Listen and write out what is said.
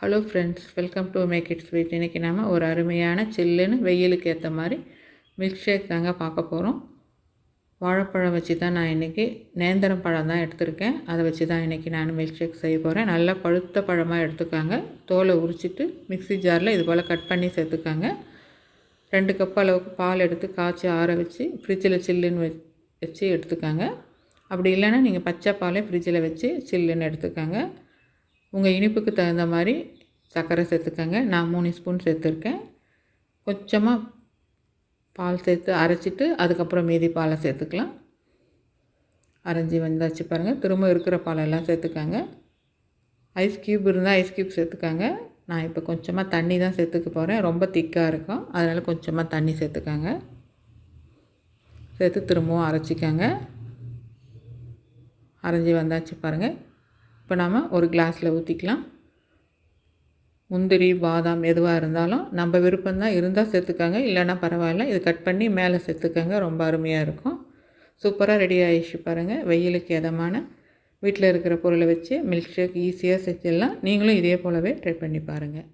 Hello friends, welcome to make it sweet. இன்றைக்கி நம்ம ஒரு அருமையான சில்லுன்னு வெயிலுக்கு ஏற்ற மாதிரி மில்க் ஷேக் தாங்க பார்க்க போகிறோம். வாழைப்பழம் வச்சு தான் நான் இன்றைக்கி நேந்திரம் பழம் தான் எடுத்திருக்கேன். அதை வச்சு தான் இன்றைக்கி நான் மில்க் ஷேக் செய்ய போகிறேன். நல்லா பழுத்த பழமாக எடுத்துக்காங்க. தோலை உரிச்சிட்டு மிக்ஸி ஜாரில் இது போல் கட் பண்ணி சேர்த்துக்காங்க. 2 கப் அளவுக்கு பால் எடுத்து காய்ச்சி ஆற வச்சு ஃப்ரிட்ஜில் சில்லுன்னு வச்சு எடுத்துக்காங்க. அப்படி இல்லைன்னா நீங்கள் பச்சை பாலே ஃப்ரிட்ஜில் வச்சு சில்லுன்னு எடுத்துக்காங்க. உங்கள் இனிப்புக்கு தகுந்த மாதிரி சர்க்கரை சேர்த்துக்கங்க. நான் 3 ஸ்பூன் சேர்த்துருக்கேன். கொஞ்சமாக பால் சேர்த்து அரைச்சிட்டு அதுக்கப்புறம் மீதி பாலை சேர்த்துக்கலாம். அரைஞ்சி வந்தாச்சு பாருங்கள். திரும்ப இருக்கிற பாலெல்லாம் சேர்த்துக்காங்க. ஐஸ் க்யூப் இருந்தால் ஐஸ் க்யூப் சேர்த்துக்காங்க. நான் இப்போ கொஞ்சமாக தண்ணி தான் சேர்த்துக்க போகிறேன். ரொம்ப திக்காக இருக்கும், அதனால் கொஞ்சமாக தண்ணி சேர்த்துக்காங்க. சேர்த்து திரும்பவும் அரைச்சிக்காங்க. அரைஞ்சி வந்தாச்சு பாருங்கள். இப்போ நாம் ஒரு கிளாஸில் ஊற்றிக்கலாம். முந்திரி, பாதாம் எதுவாக இருந்தாலும் நம்ம விருப்பம்தான், இருந்தால் சேர்த்துக்காங்க, இல்லைன்னா பரவாயில்ல. இது கட் பண்ணி மேலே சேர்த்துக்கங்க. ரொம்ப அருமையாக இருக்கும். சூப்பராக ரெடி ஆகிடுச்சு பாருங்கள். வெயிலுக்கு இதமான வீட்டில் இருக்கிற பொருளை வச்சு மில்க் ஷேக் ஈஸியாக செஞ்சிடலாம். நீங்களும் இதே போலவே ட்ரை பண்ணி பாருங்கள்.